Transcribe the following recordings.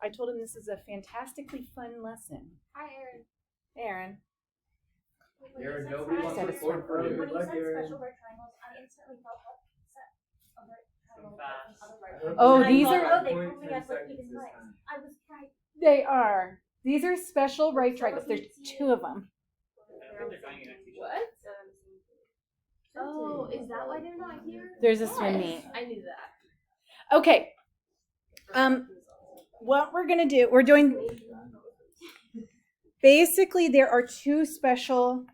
I told him this is a fantastically fun lesson. Hi, Aaron. Hey, Aaron. Aaron, nobody wants to report for you. When you said special right triangles, I instantly thought what set of right triangles and other right triangles. Oh, And these I are- thought, oh, they only have like even legs. I was right. They are. These are special right triangles. There's two of them. What? Oh, is that why they're not here? There's a swim meet. I knew that. Okay. What we're gonna do, we're doing. Basically, there are two special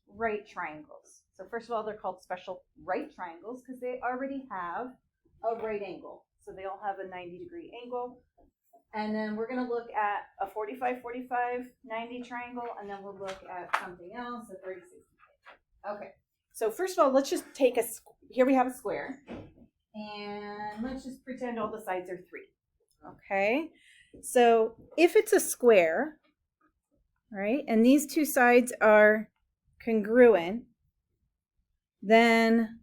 right triangles. So first of all, they're called special right triangles because they already have a right angle. So they all have a 90-degree angle. And then we're going to look at a 45, 45, 90 triangle, and then we'll look at something else, a 30, 60. Okay. So first of all, let's just take here we have a square. And let's just pretend all the sides are 3. Okay. So if it's a square, right, and these two sides are congruent, then,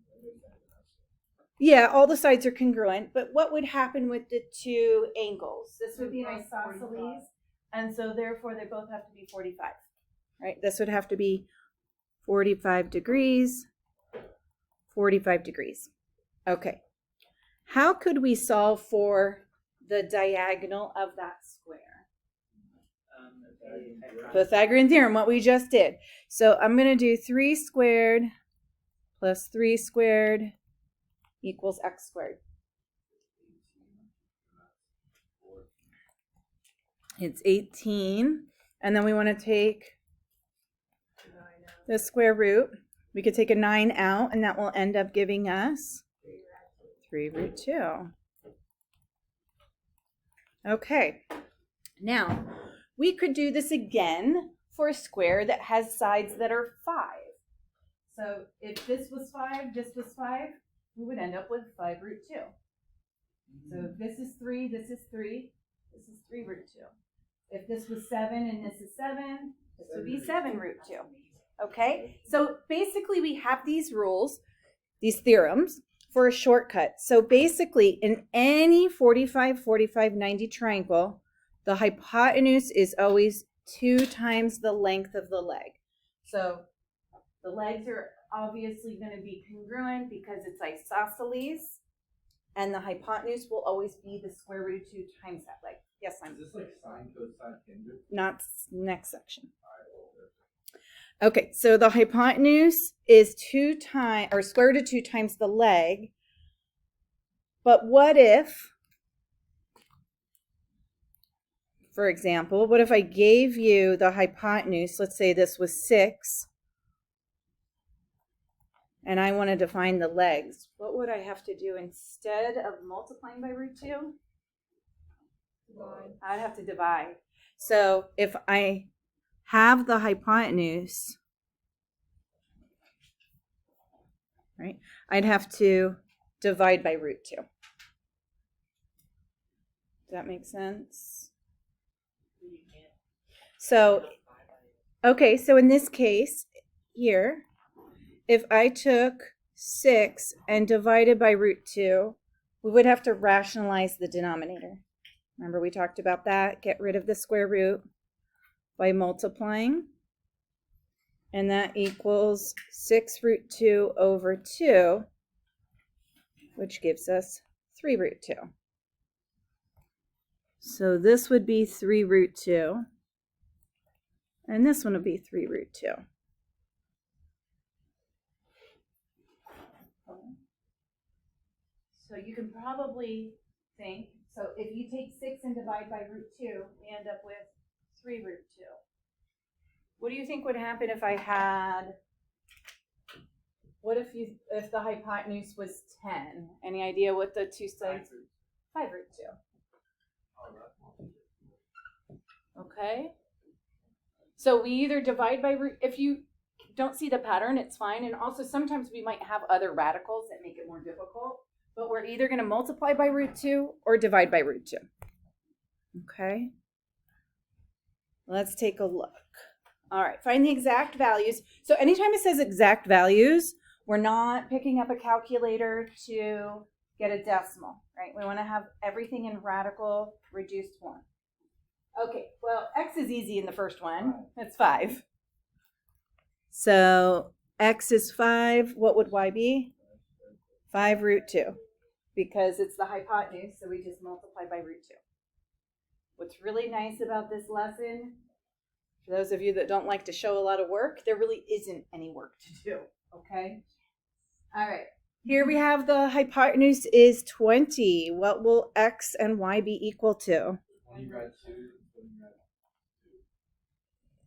yeah, all the sides are congruent, but what would happen with the two angles? This would be an isosceles, and so therefore they both have to be 45, right? This would have to be 45 degrees, 45 degrees. Okay. How could we solve for the diagonal of that square? Pythagorean theorem, what we just did. So I'm going to do 3 squared plus 3 squared equals x squared. It's 18. And then we want to take the square root. We could take a 9 out, and that will end up giving us 3 root 2. Okay. Now, we could do this again for a square that has sides that are 5. So if this was 5, this was 5, we would end up with 5 root 2. So if this is 3, this is 3, this is 3 root 2. If this was 7 and this is 7, this would be 7 root 2. Okay? So basically we have these rules, these theorems, for a shortcut. So basically in any 45, 45, 90 triangle, the hypotenuse is always 2 times the length of the leg. So the legs are obviously going to be congruent because it's isosceles, and the hypotenuse will always be the square root of 2 times that leg. Yes, I'm. Is this like sine, cosine, tangent? Not next section. Okay, so the hypotenuse is 2 times, or square root of 2 times the leg. But what if, for example, what if I gave you the hypotenuse, let's say this was 6, and I wanted to find the legs? What would I have to do instead of multiplying by root 2? Divide. I'd have to divide. So if I have the hypotenuse, right, I'd have to divide by root 2. Does that make sense? So, okay, so in this case here, if I took 6 and divided by root 2, we would have to rationalize the denominator. Remember we talked about that? Get rid of the square root by multiplying. And that equals 6 root 2 over 2, which gives us 3 root 2. So this would be 3 root 2. And this one would be 3 root 2. So you can probably think, so if you take 6 and divide by root 2, we end up with 3 root 2. What do you think would happen if I had, what if the hypotenuse was 10? Any idea what the two sides? 5 root 2. Okay. So we either divide by root, if you don't see the pattern, it's fine. And also sometimes we might have other radicals that make it more difficult. But we're either going to multiply by root 2 or divide by root 2. Okay. Let's take a look. All right, find the exact values. So anytime it says exact values, we're not picking up a calculator to get a decimal, right? We want to have everything in radical reduced form. Okay, well, x is easy in the first one. It's 5. So x is 5. What would y be? 5 root 2. Because it's the hypotenuse, so we just multiply by root 2. What's really nice about this lesson, for those of you that don't like to show a lot of work, there really isn't any work to do, okay? All right, here we have the hypotenuse is 20. What will x and y be equal to?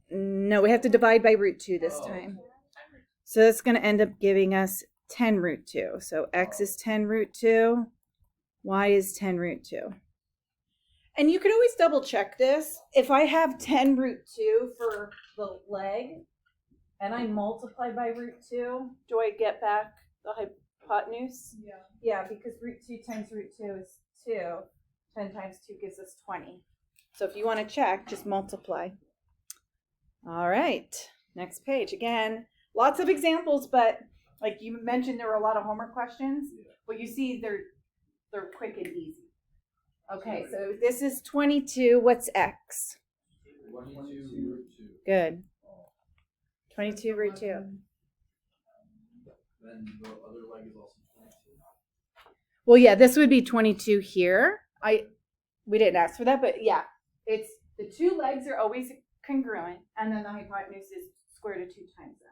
No, we have to divide by root 2 this time. So it's going to end up giving us 10 root 2. So x is 10 root 2, y is 10 root 2. And you could always double check this. If I have 10 root 2 for the leg and I multiply by root 2, do I get back the hypotenuse? Yeah. Yeah, because root 2 times root 2 is 2. 10 times 2 gives us 20. So if you want to check, just multiply. All right, next page. Again, lots of examples, but like you mentioned, there were a lot of homework questions. But you see, they're quick and easy. Okay, so this is 22. What's x? 22 root 2. Good. 22 root 2. Then the other leg is also 22. Well, yeah, this would be 22 here. We didn't ask for that, but yeah, it's the two legs are always congruent, and then the hypotenuse is square root of 2 times that.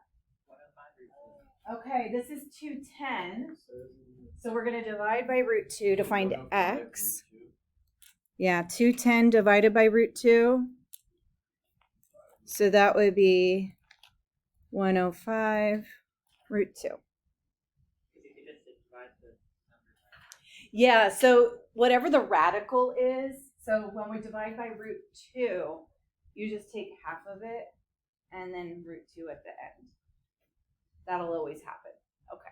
Okay, this is 210. So we're going to divide by root 2 to find x. Yeah, 210 divided by root 2. So that would be 105 root 2. Yeah, so whatever the radical is, so when we divide by root 2, you just take half of it and then root 2 at the end. That'll always happen. Okay.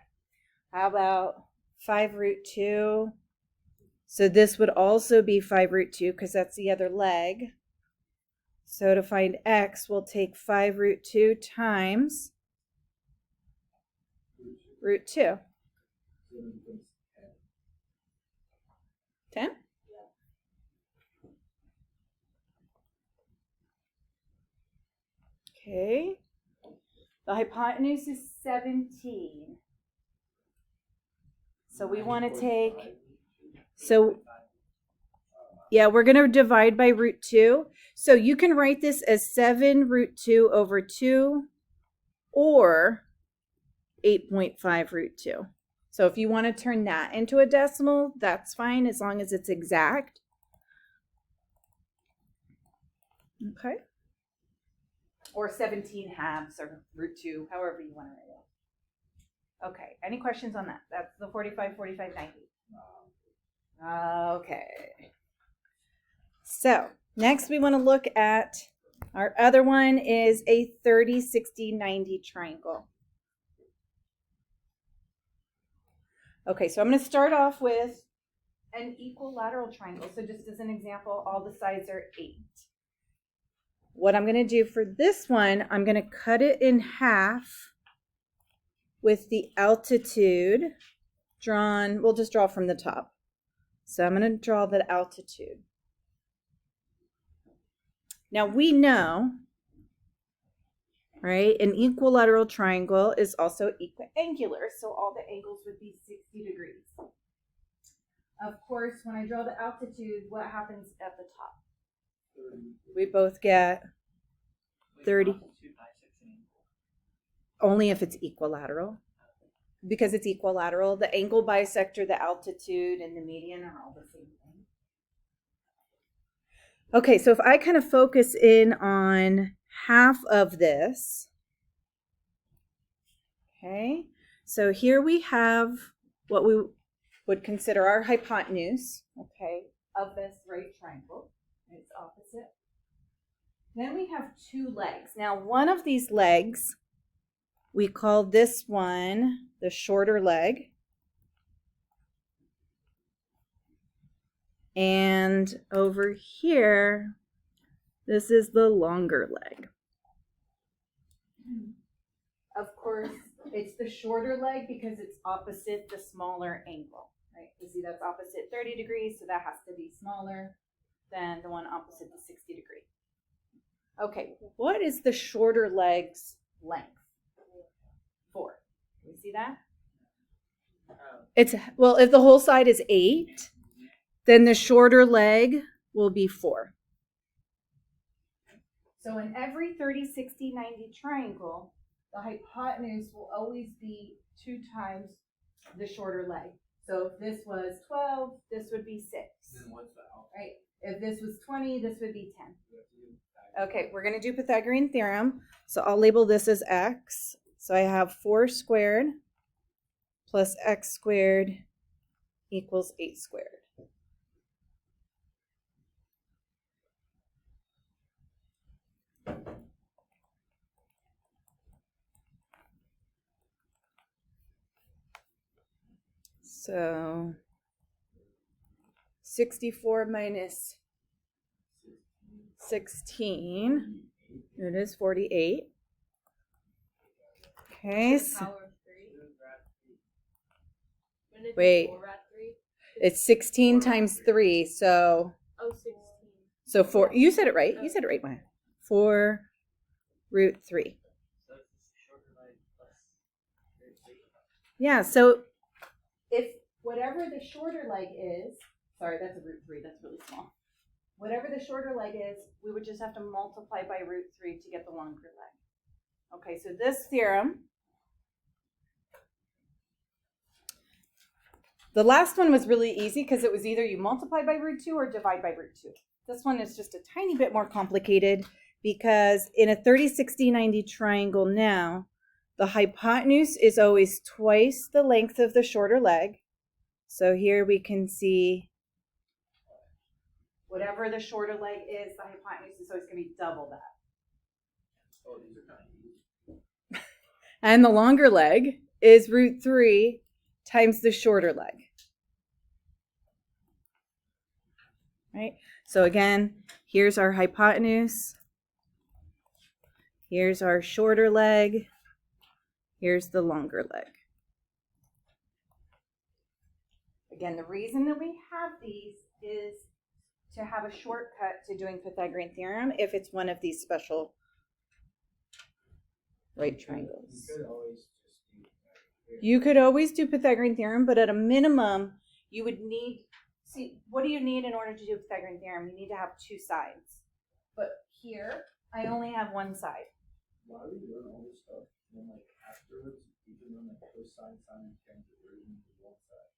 How about 5 root 2? So this would also be 5 root 2 because that's the other leg. So to find x, we'll take 5 root 2 times root 2. 10? Okay. The hypotenuse is 17. So we want to take, yeah, we're going to divide by root 2. So you can write this as 7 root 2 over 2 or 8.5 root 2. So if you want to turn that into a decimal, that's fine as long as it's exact. Okay. Or 17 halves or root 2, however you want to write it. Okay, any questions on that? That's the 45, 45, 90. Okay. So next we want to look at our other one is a 30, 60, 90 triangle. Okay, so I'm going to start off with an equilateral triangle. So just as an example, all the sides are 8. What I'm going to do for this one, I'm going to cut it in half with the altitude drawn. We'll just draw from the top. So I'm going to draw the altitude. Now we know, right, an equilateral triangle is also equiangular, so all the angles would be 60 degrees. Of course, when I draw the altitude, what happens at the top? We both get 30. Only if it's equilateral. Because it's equilateral, the angle bisector, the altitude, and the median are all the same thing. Okay, so if I kind of focus in on half of this, okay, so here we have what we would consider our hypotenuse, okay, of this right triangle. It's opposite. Then we have 2 legs. Now, one of these legs, we call this one the shorter leg. And over here, this is the longer leg. Of course, it's the shorter leg because it's opposite the smaller angle. right? You see that's opposite 30 degrees, so that has to be smaller than the one opposite the 60 degree. Okay, what is the shorter leg's length? 4. You see that? It's, well, if the whole side is 8, then the shorter leg will be 4. So in every 30, 60, 90 triangle, the hypotenuse will always be 2 times the shorter leg. So if this was 12, this would be 6. Then what's the alpha? Right? If this was 20, this would be 10. Okay, we're going to do Pythagorean theorem. So I'll label this as x. So I have 4 squared plus x squared equals 8 squared. So 64 minus 16, it is 48. Okay, so wait, it's 16 times 3, so 16. so 4, you said it right, Maya. 4 root 3. Yeah, so if whatever the shorter leg is, sorry, that's a root 3, that's really small. Whatever the shorter leg is, we would just have to multiply by root 3 to get the longer leg. Okay, so this theorem, the last one was really easy because it was either you multiply by root 2 or divide by root 2. This one is just a tiny bit more complicated because in a 30, 60, 90 triangle now, the hypotenuse is always twice the length of the shorter leg. So here we can see whatever the shorter leg is, the hypotenuse is always going to be double that. Oh, these are kind of easy. And the longer leg is root 3 times the shorter leg. Right? So again, here's our hypotenuse. Here's our shorter leg. Here's the longer leg. Again, the reason that we have these is to have a shortcut to doing Pythagorean theorem if it's one of these special right triangles. You could always do Pythagorean theorem, but at a minimum, you would need, see, what do you need in order to do Pythagorean theorem? You need to have 2 sides. But here, I only have 1 side. Why are we doing all this stuff? And then, like, afterwards, you can run, like, cosine, sine, and tangent version of one side.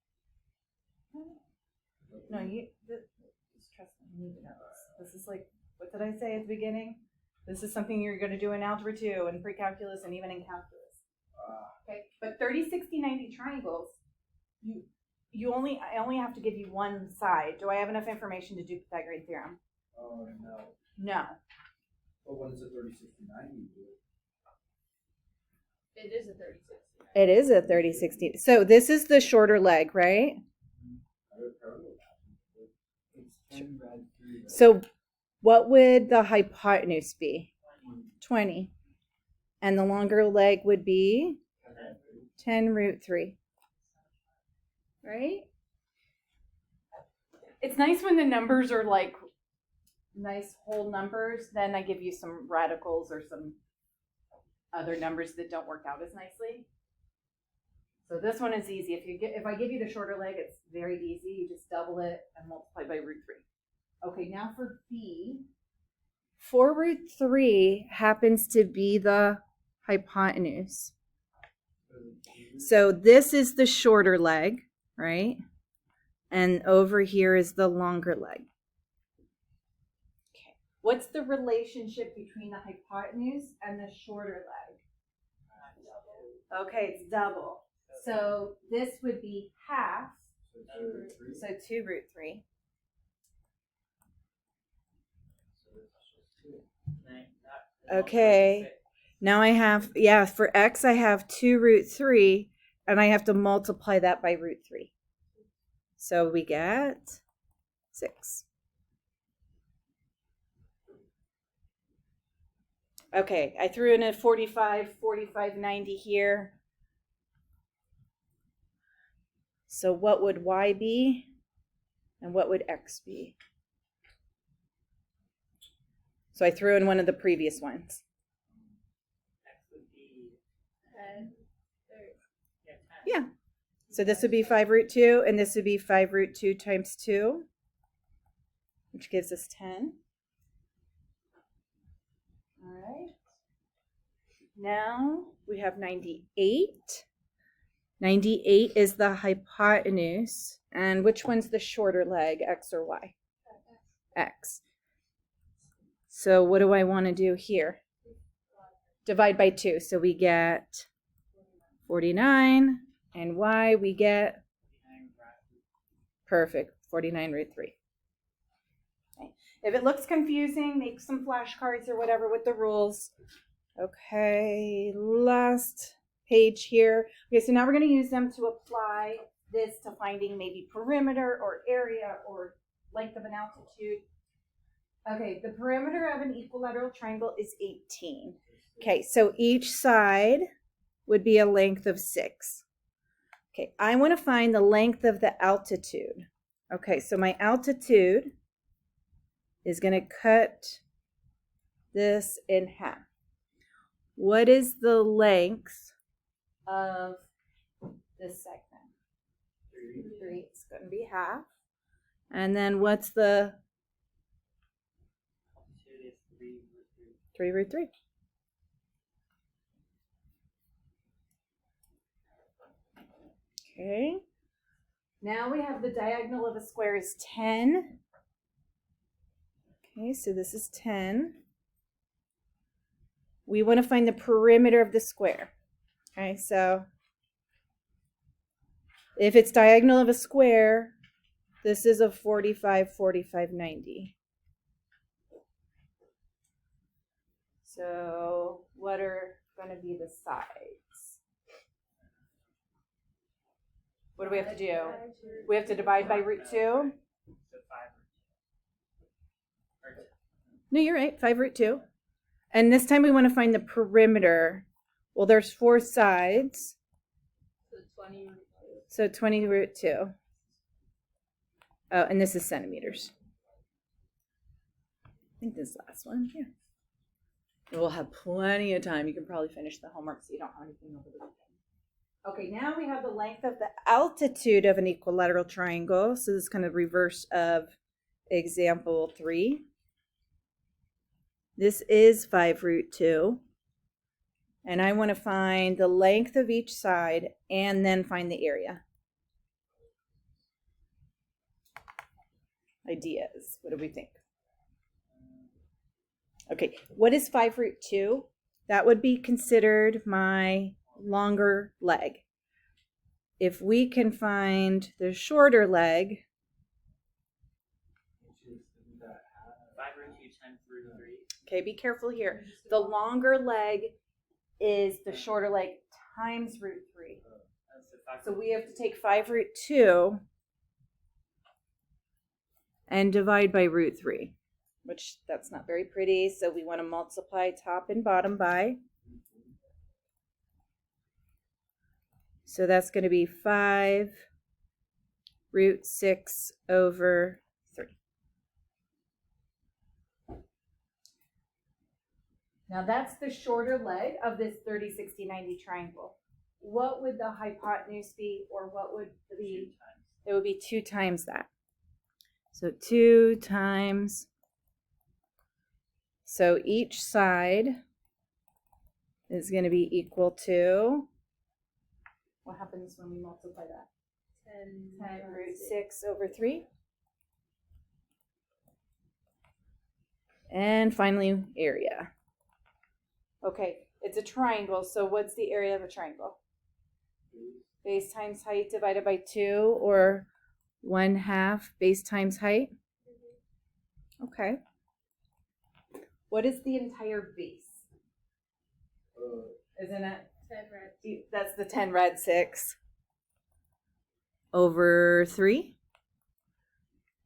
No, just trust me, you need to know this. This is like, what did I say at the beginning? This is something you're going to do in Algebra 2 and pre-calculus and even in calculus. Okay, but 30, 60, 90 triangles, I only have to give you 1 side. Do I have enough information to do Pythagorean theorem? Oh, no. No. Well, when it's a 30, 60, 90, you do it. It is a 30, 60. It is a 30, 60. So this is the shorter leg, right? So what would the hypotenuse be? 20. And the longer leg would be 10 root 3. Right? It's nice when the numbers are like nice whole numbers. Then I give you some radicals or some other numbers that don't work out as nicely. So this one is easy. If I give you the shorter leg, it's very easy. You just double it and multiply by root 3. Okay, now for B. 4 root 3 happens to be the hypotenuse. So this is the shorter leg, right? And over here is the longer leg. Okay. What's the relationship between the hypotenuse and the shorter leg? Okay, it's double. So this would be half. So 2 root 3. Okay. Now I have, for x I have 2 root 3, and I have to multiply that by root 3. So we get 6. Okay, I threw in a 45, 90 here. So what would y be? And what would x be? So I threw in one of the previous ones. X would be 10. Yeah, 10. Yeah. So this would be 5 root 2, and this would be 5 root 2 times 2, which gives us 10. All right. Now we have 98. 98 is the hypotenuse. And which one's the shorter leg, x or y? X. So what do I want to do here? Divide by 2. So we get 49. And y we get, perfect, 49 root 3. Okay. If it looks confusing, make some flashcards or whatever with the rules. Okay, last page here. Okay, so now we're going to use them to apply this to finding maybe perimeter or area or length of an altitude. Okay, the perimeter of an equilateral triangle is 18. Okay, so each side would be a length of 6. Okay, I want to find the length of the altitude. Okay, so my altitude is going to cut this in half. What is the length of this segment? 3. It's going to be half. And then what's the? Altitude is 3 root 3. 3 root 3. Okay. Now we have the diagonal of a square is 10. Okay, so this is 10. We want to find the perimeter of the square. Okay, so if it's diagonal of a square, this is a 45, 45, 90. So what are going to be the sides? What do we have to do? We have to divide by root 2. So 5 root 2. No, you're right, 5 root 2. And this time we want to find the perimeter. Well, there's 4 sides. So 20 root 2. Oh, and this is centimeters. I think this last one, yeah. We'll have plenty of time. You can probably finish the homework so you don't have anything over the weekend. Okay, now we have the length of the altitude of an equilateral triangle. So this is kind of reverse of example 3. This is 5 root 2. And I want to find the length of each side and then find the area. Ideas. What do we think? Okay, what is 5 root 2? That would be considered my longer leg. If we can find the shorter leg, 5 root 2 times root 3. okay, be careful here. The longer leg is the shorter leg times root 3. So we have to take 5 root 2 and divide by root 3, which that's not very pretty. So we want to multiply top and bottom by. So that's going to be 5 root 6 over 3. Now that's the shorter leg of this 30, 60, 90 triangle. What would the hypotenuse be, or what would be? It would be 2 times that. So 2 times. So each side is going to be equal to, what happens when we multiply that? 10 root 6 over 3. And finally, area. Okay, it's a triangle, so what's the area of a triangle? Base times height divided by 2, or 1/2 base times height? Okay. What is the entire base? Isn't it? 10 red. That's the 10 rad 6 over 3.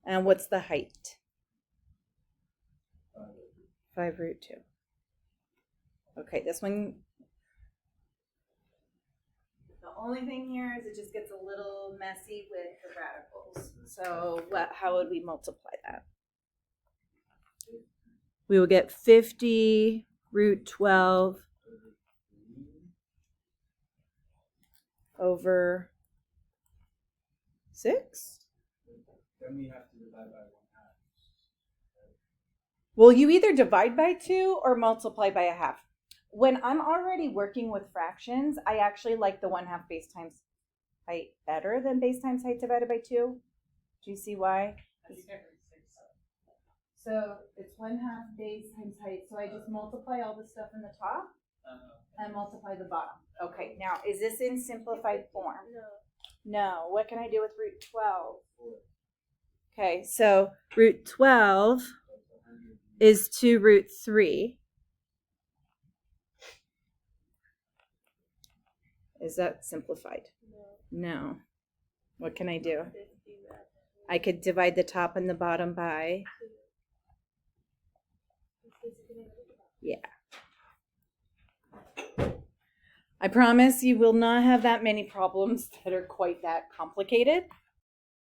And what's the height? 5 root 2. Okay, this one. The only thing here is it just gets a little messy with the radicals. So how would we multiply that? We will get 50 root 12 over 6. Then we have to divide by 1/2. Well, you either divide by 2 or multiply by 1/2. When I'm already working with fractions, I actually like the 1/2 base times height better than base times height divided by 2. Do you see why? So it's 1/2 base times height. So I just multiply all the stuff in the top and multiply the bottom. Okay, now is this in simplified form? No. What can I do with root 12? Okay, so root 12 is 2 root 3. Is that simplified? No. What can I do? I could divide the top and the bottom by... Yeah. I promise you will not have that many problems that are quite that complicated.